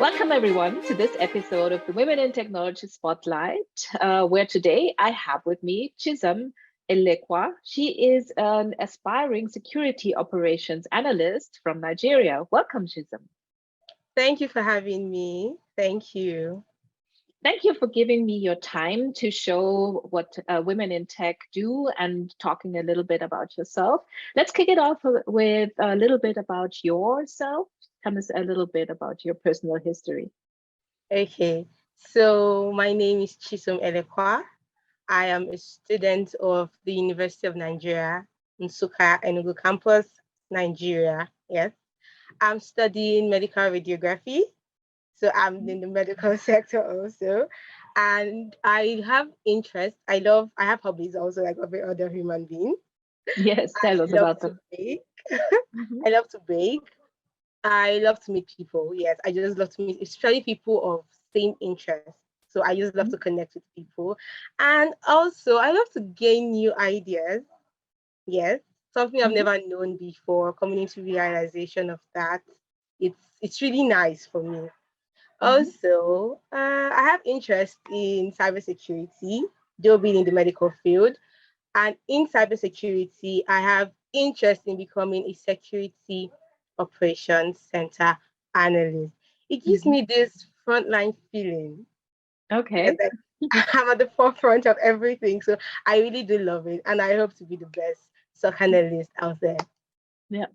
Welcome, everyone, to this episode of the Women in Technology Spotlight, where today I have with me Chisom Elekwa. She is an aspiring security operations analyst from Nigeria. Welcome, Chisom. Thank you for having me. Thank you. Thank you for giving me your time to show what women in tech do and talking a little bit about yourself. Let's kick it off with a little bit about yourself. Tell us a little bit about your personal history. Okay, so my name is Chisom Elekwa. I am a student of the University of Nigeria, Nsukka, Enugu campus, Nigeria. Yes, I'm studying medical radiography. So I'm in the medical sector also. And I have interest. I have hobbies also like every other human being. Yes, I tell us love about to them. bake. Mhm. I love to bake. I love to meet people. Yes, I just love to meet, especially people of same interest. So I just love to connect with people. And also, I love to gain new ideas. Yes, something I've Mhm. never known before, coming into realization of that. It's really nice for me. Mhm. Also, I have interest in cybersecurity, though being in the medical field. And in cybersecurity, I have interest in becoming a security operations center analyst. It gives Mhm. me this frontline feeling. Yes, Okay. like I'm at the forefront of everything. So I really do love it. And I hope to be the best SOC analyst out there. Yeah.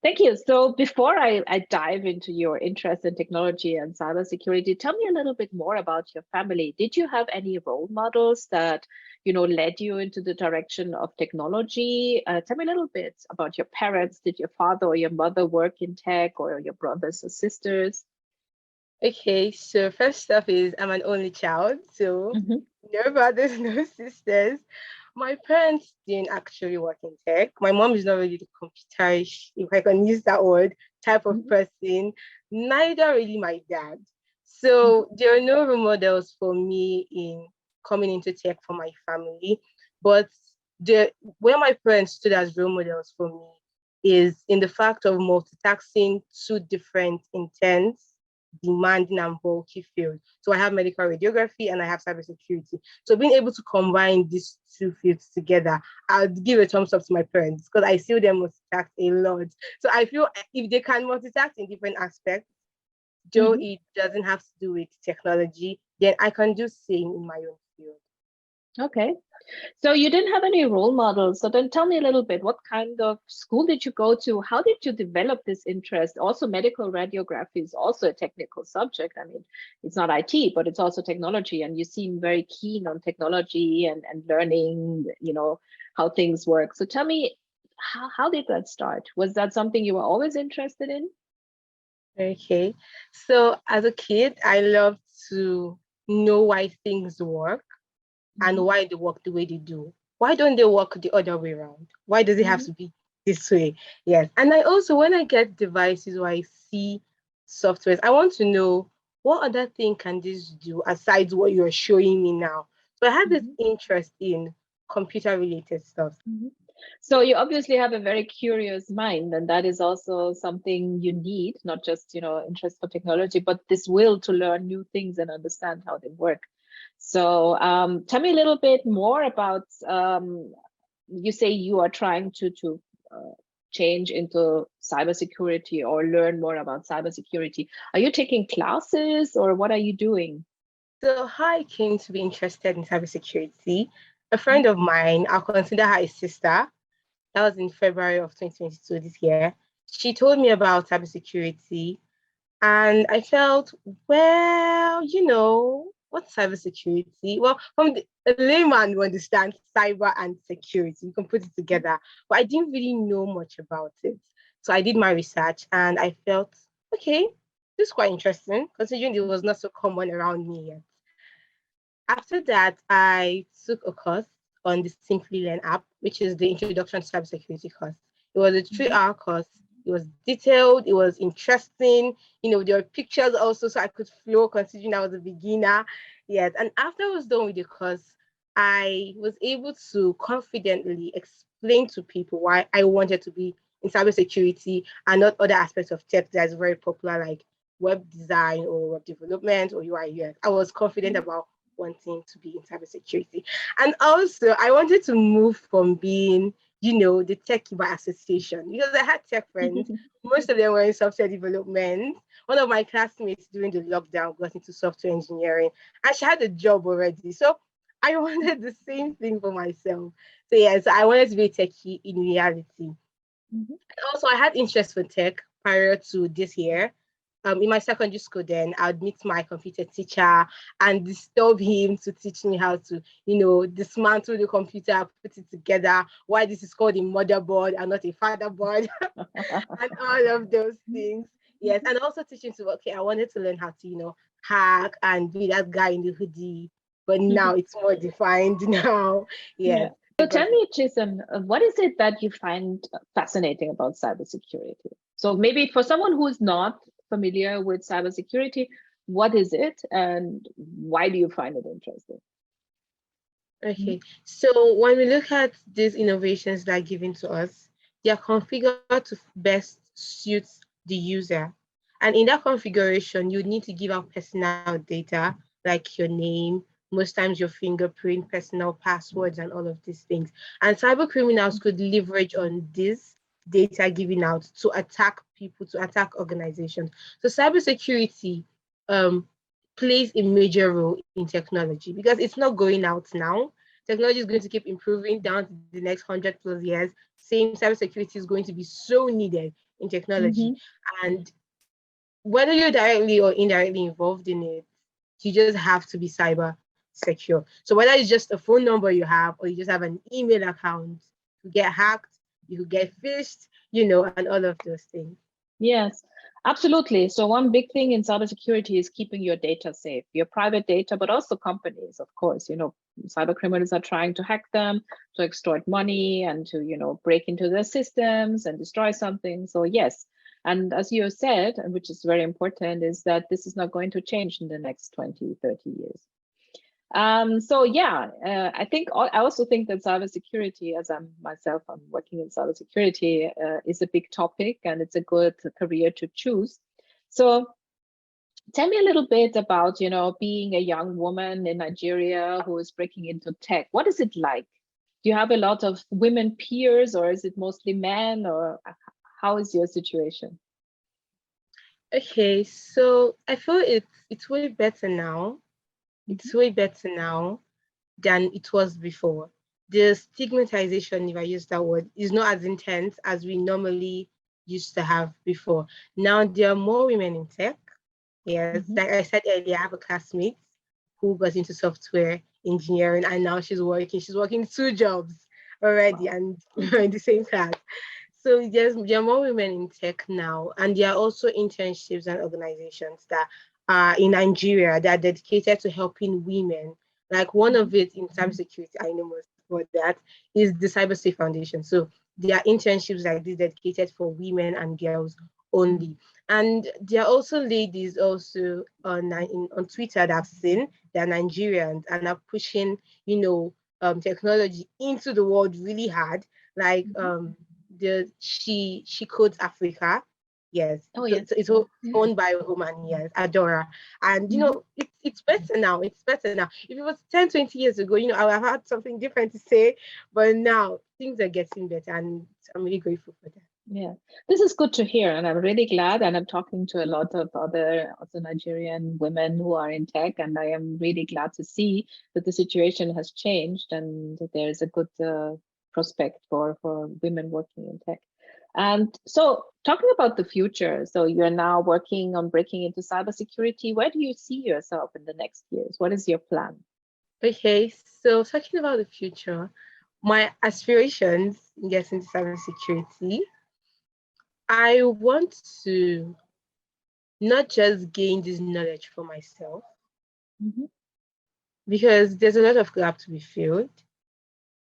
Thank you. So before I dive into your interest in technology and cybersecurity, tell me a little bit more about your family. Did you have any role models that, led you into the direction of technology? Tell me a little bit about your parents. Did your father or your mother work in tech, or your brothers or sisters? Okay, so first off is I'm an only child, so Hmm. no brothers, no sisters. My parents didn't actually work in tech. My mom is not really the computerish, if I can use that word, type of Hmm. person. Neither really my dad. Hmm. So there are no role models for me in coming into tech for my family. But the where my parents stood as role models for me is in the fact of multitasking two different intents, demanding and bulky field. So I have medical radiography and I have cybersecurity. So being able to combine these two fields together, I'd give a thumbs up to my parents because I see them multitask a lot. So I feel if they can multitask in different aspects, though Hmm. it doesn't have to do with technology, then I can do same in my own field. Okay. So you didn't have any role models. So then tell me a little bit, what kind of school did you go to? How did you develop this interest? Also, medical radiography is also a technical subject. I mean, it's not IT, but it's also technology. And you seem very keen on technology and learning, how things work. So tell me, how did that start? Was that something you were always interested in? Okay. So as a kid, I loved to know why things work and Hmm. why they work the way they do. Why don't they work the other way around? Why does it have Hmm. to be this way? Yes. And I also, when I get devices or I see softwares, I want to know what other thing can this do aside what you're showing me now. So I had this Hmm. interest in computer related stuff. Hmm. So you obviously have a very curious mind, and that is also something you need, not just, interest for technology, but this will to learn new things and understand how they work. So tell me a little bit more about, you say you are trying to change into cybersecurity or learn more about cybersecurity. Are you taking classes or what are you doing? So how I came to be interested in cybersecurity, a friend of mine, I'll consider her a sister. That was in February of 2022 this year. She told me about cybersecurity, and I felt, well, what's cybersecurity? Well, from a layman who understands cyber and security, you can put it together. But I didn't really know much about it. So I did my research and I felt, okay, this is quite interesting, considering it was not so common around me yet. After that, I took a course on the Simply Learn app, which is the Introduction to Cybersecurity course. It was a Mhm. 3 hour course. It was detailed, it was interesting. There were pictures also, so I could flow considering I was a beginner. Yes. And after I was done with the course, I was able to confidently explain to people why I wanted to be in cybersecurity and not other aspects of tech that's very popular, like web design or web development or UI UX. I was confident about wanting to be in cybersecurity. And also, I wanted to move from being, the techie by association, because I had tech friends. Most of them were in software development. One of my classmates during the lockdown got into software engineering, and she had a job already. So I wanted the same thing for myself. So yes, I wanted to be a techie in reality. Mhm. Also, I had interest for tech prior to this year. In my secondary school, then I'd meet my computer teacher and disturb him to teach me how to, dismantle the computer, put it together, why this is called a motherboard and not a fatherboard, and all of those things. Yes, and also teaching to, okay, I wanted to learn how to, hack and be that guy in the hoodie, but now it's more defined now. Yeah. Yes. So tell me, Chisom, what is it that you find fascinating about cybersecurity? So maybe for someone who's not familiar with cybersecurity, what is it and why do you find it interesting? Okay, so when we look at these innovations that are given to us, they are configured to best suit the user. And in that configuration, you need to give out personal data like your name, most times your fingerprint, personal passwords, and all of these things. And cyber criminals could leverage on this data given out to attack people, to attack organizations. So cybersecurity plays a major role in technology because it's not going out now. Technology is going to keep improving down to the next 100 plus years. Same cybersecurity is going to be so needed in technology. And whether you're directly or indirectly involved in it, you just have to be cyber secure. So whether it's just a phone number you have or you just have an email account, you get hacked, you get phished, and all of those things. Yes, absolutely. So one big thing in cybersecurity is keeping your data safe, your private data, but also companies, of course. Cyber criminals are trying to hack them, to extort money and to, break into their systems and destroy something. So yes, and as you said, and which is very important, is that this is not going to change in the next 20, 30 years. So yeah, I also think that cybersecurity, as I'm working in cybersecurity, is a big topic and it's a good career to choose. So tell me a little bit about, being a young woman in Nigeria who is breaking into tech. What is it like? Do you have a lot of women peers or is it mostly men, or how is your situation? Okay, so I feel it's way better now. It's way better now than it was before. The stigmatization, if I use that word, is not as intense as we normally used to have before. Now there are more women in tech. Yes, like I said earlier, I have a classmate who got into software engineering and now she's working. She's working 2 jobs already, Wow. and we're in the same class. So there are more women in tech now, and there are also internships and organizations that are in Nigeria that are dedicated to helping women. Like one of it in cybersecurity, I know most about that, is the Cyber Safe Foundation. So there are internships like this dedicated for women and girls only. And there are also ladies also on Twitter that I've seen, they're Nigerians and are pushing, technology into the world really hard. Like she codes Africa. Yes, Oh, so, yes. so it's owned by a woman, yes, Adora. And it's better now. It's better now. If it was 10, 20 years ago, I would have had something different to say. But now things are getting better and I'm really grateful for that. Yeah, this is good to hear, and I'm really glad. And I'm talking to a lot of other also Nigerian women who are in tech, and I am really glad to see that the situation has changed and that there is a good prospect for women working in tech. And so, talking about the future, so you're now working on breaking into cybersecurity. Where do you see yourself in the next years? What is your plan? Okay, so talking about the future, my aspirations in getting to cybersecurity, I want to not just gain this knowledge for myself, because there's a lot of gap to be filled,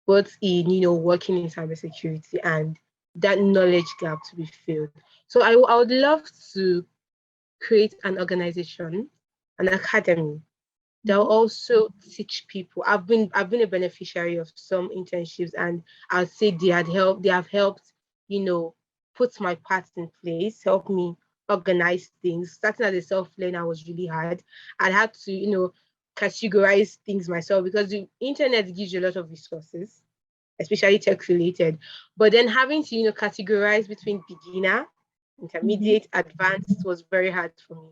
both in working in cybersecurity and that knowledge gap to be filled. So I would love to create an organization, an academy that will also teach people. I've been a beneficiary of some internships, and I'd say they have helped, put my parts in place, help me organize things. Starting as a self-learner was really hard. I had to, categorize things myself because the internet gives you a lot of resources, especially tech related. But then having to, categorize between beginner, intermediate, advanced was very hard for me.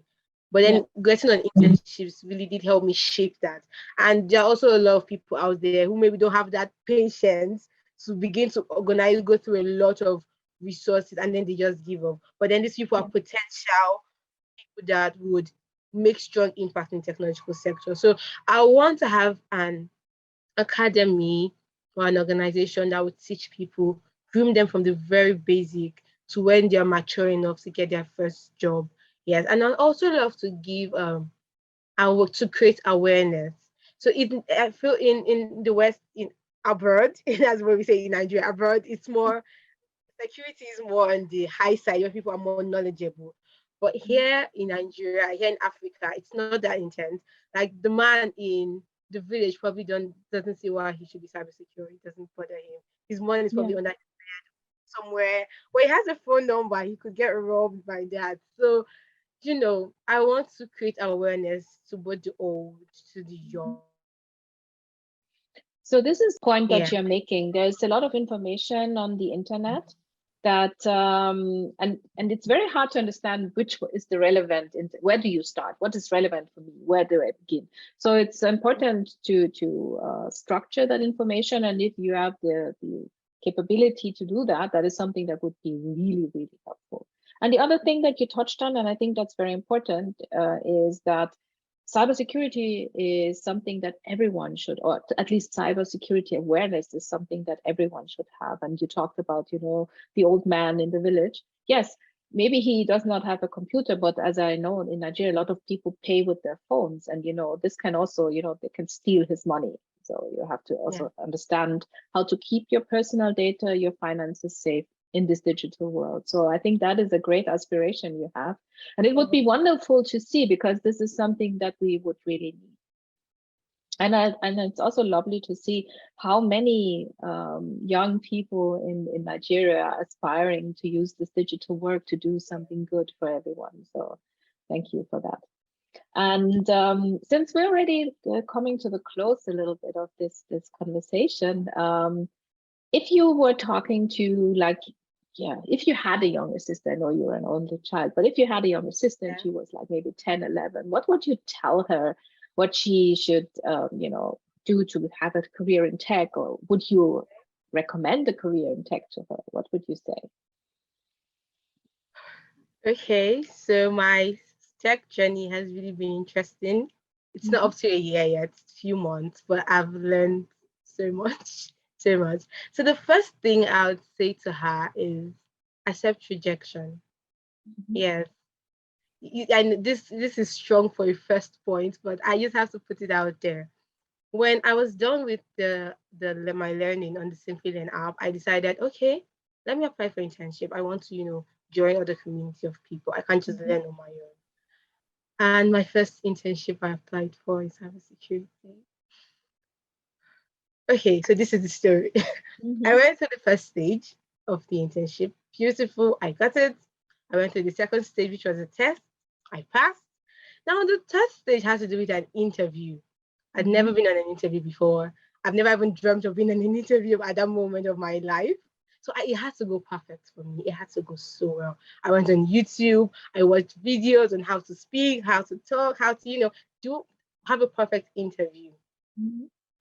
But then getting on internships really did help me shape that. And there are also a lot of people out there who maybe don't have that patience to begin to organize, go through a lot of resources, and then they just give up. But then these people are potential people that would make strong impact in technological sector. So I want to have an academy or an organization that would teach people, groom them from the very basic to when they're mature enough to get their first job. Yes, and I also love to give I work to create awareness. So I feel in the West, in abroad, that's what we say in Nigeria. Abroad, it's more security is more on the high side where people are more knowledgeable. But here in Nigeria, here in Africa, it's not that intense. Like the man in the village probably doesn't see why he should be cybersecurity. It doesn't bother him. His money is probably on that somewhere where he has a phone number. He could get robbed by that. So I want to create awareness to both the old, to the young. So this is the point Yeah. that you're making. There's a lot of information on the internet that and it's very hard to understand which is the relevant. Where do you start? What is relevant for me? Where do I begin? So it's important to structure that information, and if you have the capability to do that, that is something that would be really, really helpful. And the other thing that you touched on, and I think that's very important, is that cybersecurity is something that everyone should, or at least cybersecurity awareness is something that everyone should have. And you talked about, the old man in the village. Yes, maybe he does not have a computer, but as I know in Nigeria, a lot of people pay with their phones, and this can also, they can steal his money. So you have to also understand how to keep your personal data, your finances safe in this digital world. So I think that is a great aspiration you have. And it would be wonderful to see, because this is something that we would really need. And it's also lovely to see how many young people in Nigeria are aspiring to use this digital work to do something good for everyone. So thank you for that. And since we're already coming to the close a little bit of this conversation, if you were talking to if you had a younger sister, I know you were an only child, but if you had a younger sister and she was like maybe 10, 11, what would you tell her what she should, do to have a career in tech? Or would you recommend a career in tech to her? What would you say? Okay, so my tech journey has really been interesting. It's not up to a year yet, it's a few months, but I've learned so much, so much. So the first thing I would say to her is accept rejection. Yes. And this is strong for a first point, but I just have to put it out there. When I was done with my learning on the Simply Learn app, I decided, okay, let me apply for internship. I want to, join other community of people. I can't just learn on my own. And my first internship I applied for is cybersecurity. Okay, so this is the story. I went to the first stage of the internship. Beautiful, I got it. I went to the second stage, which was a test. I passed. Now the third stage has to do with an interview. I'd never been on an interview before. I've never even dreamt of being on an interview at that moment of my life. So it had to go perfect for me. It had to go so well. I went on YouTube. I watched videos on how to speak, how to talk, how to, have a perfect interview.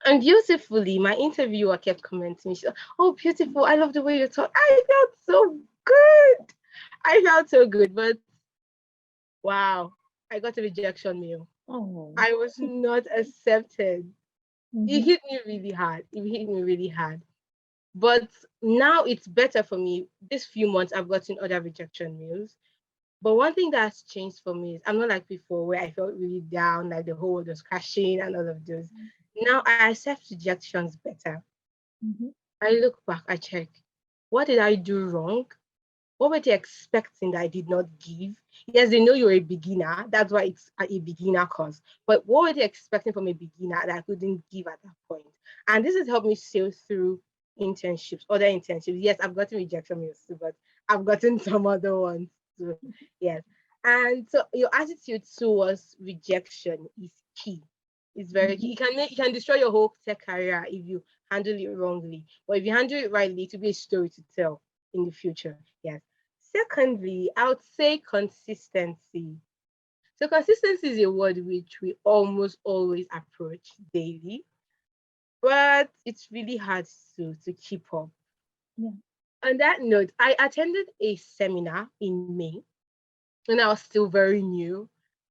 And beautifully, my interviewer kept commenting. She said, "Oh, beautiful. I love the way you talk." I felt so good. I felt so good. But wow, I got a rejection mail. Oh. I was not accepted. It hit me really hard. It hit me really hard. But now it's better for me. This few months, I've gotten other rejection mails. But one thing that's changed for me is I'm not like before where I felt really down, like the whole world was crashing and all of those. Now I accept rejections better. I look back, I check, what did I do wrong? What were they expecting that I did not give? Yes, they know you're a beginner. That's why it's a beginner course. But what were they expecting from a beginner that I couldn't give at that point? And this has helped me sail through internships, other internships. Yes, I've gotten rejection mails too, but I've gotten some other ones too. Yes. And so your attitude towards rejection is key. It's very key. You can destroy your whole tech career if you handle it wrongly. But if you handle it rightly, it will be a story to tell in the future. Yes. Secondly, I would say consistency. So consistency is a word which we almost always approach daily, but it's really hard to keep up. Yeah. On that note, I attended a seminar in May when I was still very new,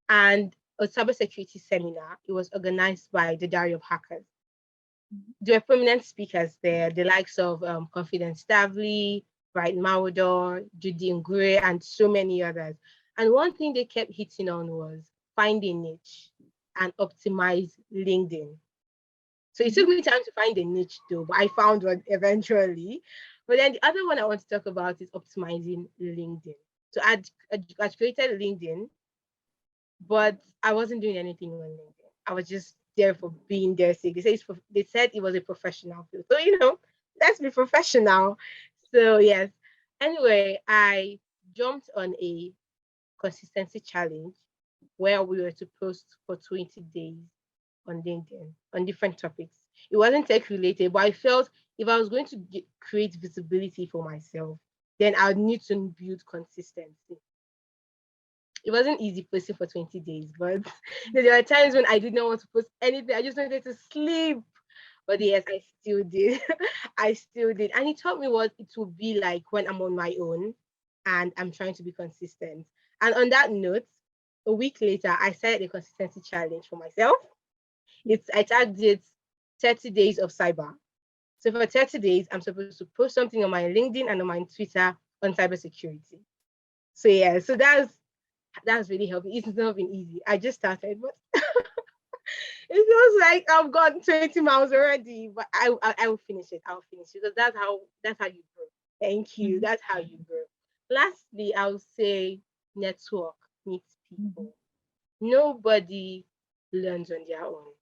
and a cybersecurity seminar. It was organized by the Diary of Hackers. There were prominent speakers there, the likes of Confidence Stavely, Bright Mawador, Judy Ngure, and so many others. And one thing they kept hitting on was find a niche and optimize LinkedIn. So it took me time to find a niche though, but I found one eventually. But then the other one I want to talk about is optimizing LinkedIn. So I'd created LinkedIn, but I wasn't doing anything on LinkedIn. I was just there for being there sake. They said it was a professional field. So let's be professional. So yes. Anyway, I jumped on a consistency challenge where we were to post for 20 days on LinkedIn on different topics. It wasn't tech related, but I felt if I was going to create visibility for myself, then I would need to build consistency. It wasn't easy posting for 20 days, but there were times when I did not want to post anything. I just wanted to sleep. But yes, I still did. I still did. And it taught me what it would be like when I'm on my own and I'm trying to be consistent. And on that note, a week later, I started a consistency challenge for myself. I tagged it 30 days of cyber. So for 30 days, I'm supposed to post something on my LinkedIn and on my Twitter on cybersecurity. So yeah, so that's really helping. It's not been easy. I just started, but it feels like I've gone 20 miles already. But I will finish it. I'll finish it because that's how you grow. Thank you. That's how you grow. Lastly, I'll say network, meet people. Nobody learns on their own.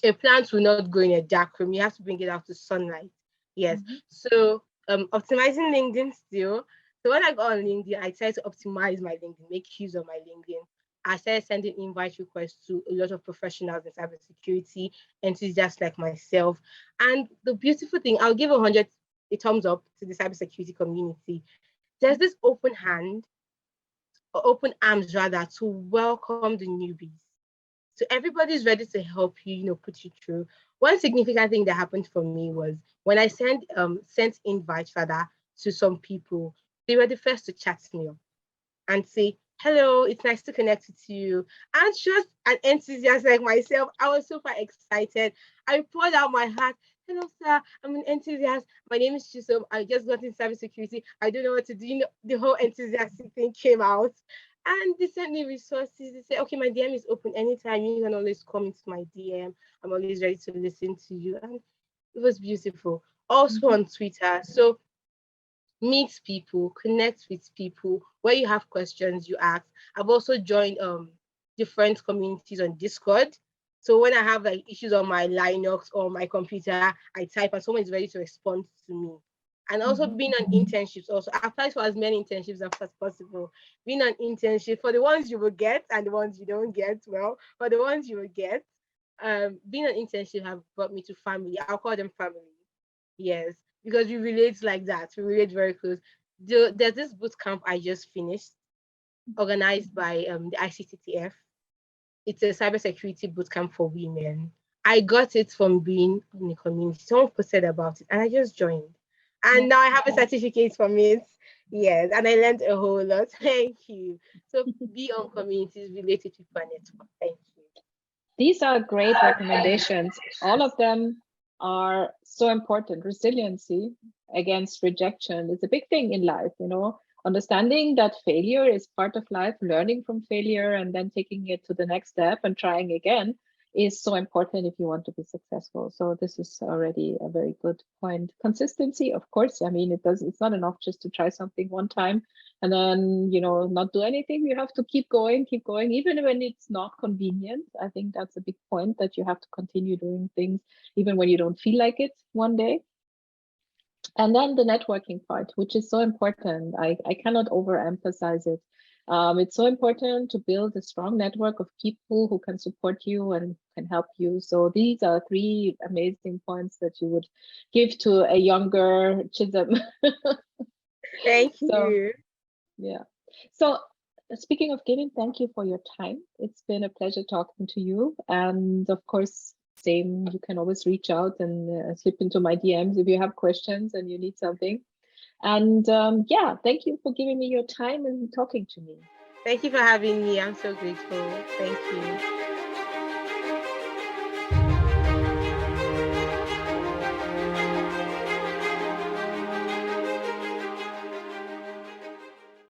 A plant will not grow in a dark room. You have to bring it out to sunlight. Yes. So optimizing LinkedIn still. So when I got on LinkedIn, I tried to optimize my LinkedIn, make use of my LinkedIn. I started sending invite requests to a lot of professionals in cybersecurity, enthusiasts like myself. And the beautiful thing, I'll give a thumbs up to the cybersecurity community. There's this open arms rather, to welcome the newbies. So everybody's ready to help you, put you through. One significant thing that happened for me was when I sent invites rather to some people, they were the first to chat me up and say, hello, it's nice to connect with you. And just an enthusiast like myself, I was super excited. I poured out my heart. Hello, sir. I'm an enthusiast. My name is Chisom. I just got in cybersecurity. I don't know what to do. The whole enthusiastic thing came out. And they sent me resources. They said, okay, my DM is open anytime. You can always come into my DM. I'm always ready to listen to you. And it was beautiful. Also on Twitter. So meet people, connect with people. Where you have questions, you ask. I've also joined different communities on Discord. So when I have like issues on my Linux or my computer, I type and someone is ready to respond to me. And also being on internships, also I apply for as many internships as possible. Being on internship for the ones you will get and the ones you don't get, well, for the ones you will get, being on internship have brought me to family. I'll call them family. Yes, because we relate like that. We relate very close. There's this boot camp I just finished, organized by the ICTTF. It's a cybersecurity boot camp for women. I got it from being in the community. Someone posted about it, and I just joined. And now I have a certificate from it. Yes, and I learned a whole lot. Thank you. So be on communities, relate with people, and network. Thank you. These are great recommendations. All of them are so important. Resiliency against rejection is a big thing in life, understanding that failure is part of life, learning from failure and then taking it to the next step and trying again is so important if you want to be successful. So this is already a very good point. Consistency, of course, I mean, it's not enough just to try something one time and then, not do anything. You have to keep going, even when it's not convenient. I think that's a big point, that you have to continue doing things even when you don't feel like it one day. And then the networking part, which is so important. I cannot overemphasize it. It's so important to build a strong network of people who can support you and can help you. So these are 3 amazing points that you would give to a younger Chisom. Thank So you. yeah. So speaking of giving, thank you for your time. It's been a pleasure talking to you. And of course, same, you can always reach out and slip into my DMs if you have questions and you need something. And yeah, thank you for giving me your time and talking to me. Thank you for having me. I'm so grateful. Thank you.